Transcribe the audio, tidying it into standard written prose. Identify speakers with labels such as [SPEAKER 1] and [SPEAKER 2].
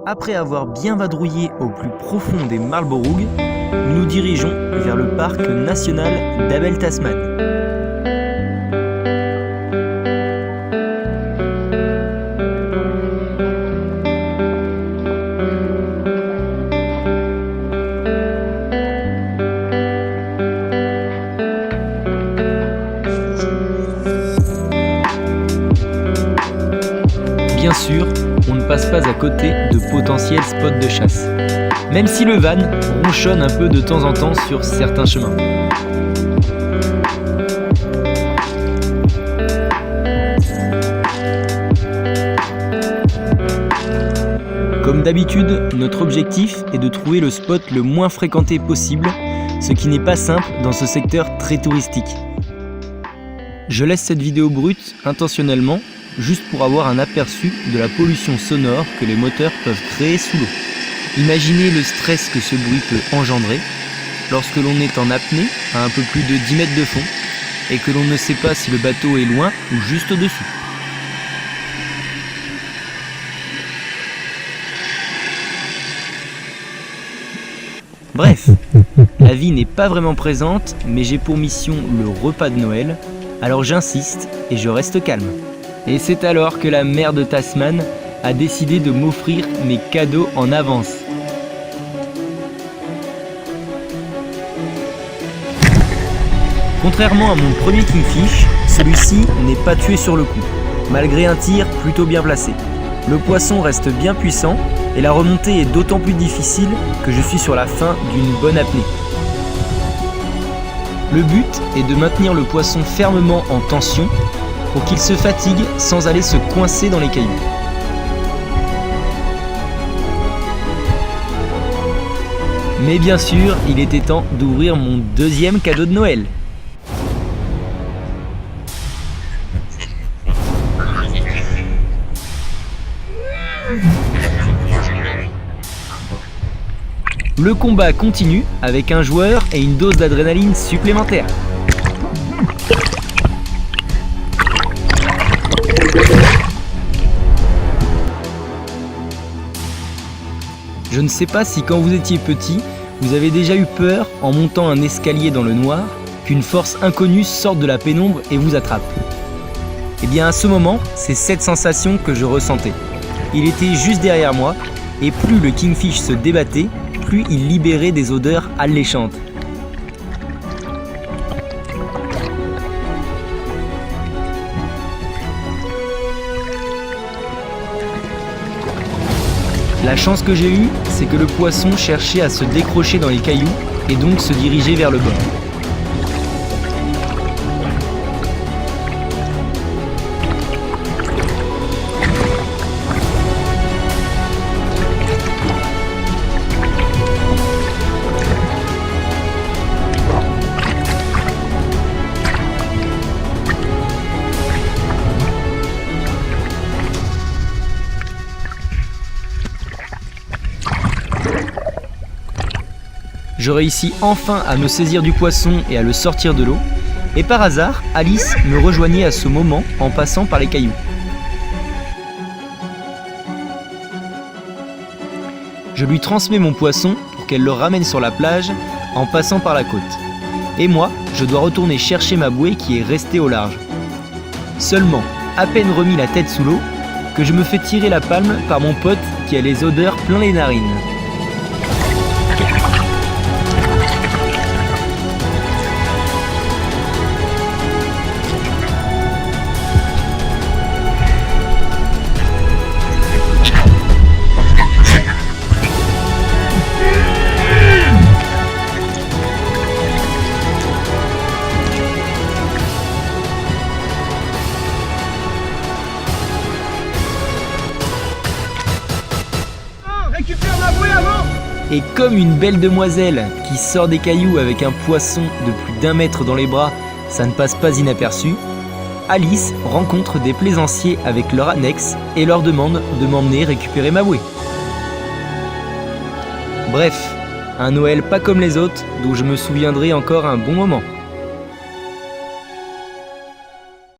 [SPEAKER 1] Après avoir bien vadrouillé au plus profond des Marlborough, nous nous dirigeons vers le parc national d'Abel Tasman. Bien sûr, on ne passe pas à côté de potentiels spots de chasse, même si le van ronchonne un peu de temps en temps sur certains chemins. Comme d'habitude, notre objectif est de trouver le spot le moins fréquenté possible, ce qui n'est pas simple dans ce secteur très touristique. Je laisse cette vidéo brute intentionnellement, juste pour avoir un aperçu de la pollution sonore que les moteurs peuvent créer sous l'eau. Imaginez le stress que ce bruit peut engendrer lorsque l'on est en apnée à un peu plus de 10 mètres de fond et que l'on ne sait pas si le bateau est loin ou juste au-dessus. Bref, la vie n'est pas vraiment présente, mais j'ai pour mission le repas de Noël, alors j'insiste et je reste calme. Et c'est alors que la mère de Tasman a décidé de m'offrir mes cadeaux en avance. Contrairement à mon premier Kingfish, celui-ci n'est pas tué sur le coup, malgré un tir plutôt bien placé. Le poisson reste bien puissant et la remontée est d'autant plus difficile que je suis sur la fin d'une bonne apnée. Le but est de maintenir le poisson fermement en tension pour qu'il se fatigue sans aller se coincer dans les cailloux. Mais bien sûr, il était temps d'ouvrir mon deuxième cadeau de Noël. Le combat continue avec un joueur et une dose d'adrénaline supplémentaire. Je ne sais pas si quand vous étiez petit, vous avez déjà eu peur en montant un escalier dans le noir, qu'une force inconnue sorte de la pénombre et vous attrape. Et bien à ce moment, c'est cette sensation que je ressentais. Il était juste derrière moi, et plus le Kingfish se débattait, plus il libérait des odeurs alléchantes. La chance que j'ai eue, c'est que le poisson cherchait à se décrocher dans les cailloux et donc se dirigeait vers le bord. Je réussis enfin à me saisir du poisson et à le sortir de l'eau, et par hasard, Alice me rejoignait à ce moment en passant par les cailloux. Je lui transmets mon poisson pour qu'elle le ramène sur la plage en passant par la côte. Et moi, je dois retourner chercher ma bouée qui est restée au large. Seulement, à peine remis la tête sous l'eau, que je me fais tirer la palme par mon pote qui a les odeurs plein les narines.
[SPEAKER 2] Récupère ma bouée avant!
[SPEAKER 1] Et comme une belle demoiselle qui sort des cailloux avec un poisson de plus d'1 mètre dans les bras, ça ne passe pas inaperçu, Alice rencontre des plaisanciers avec leur annexe et leur demande de m'emmener récupérer ma bouée. Bref, un Noël pas comme les autres dont je me souviendrai encore un bon moment.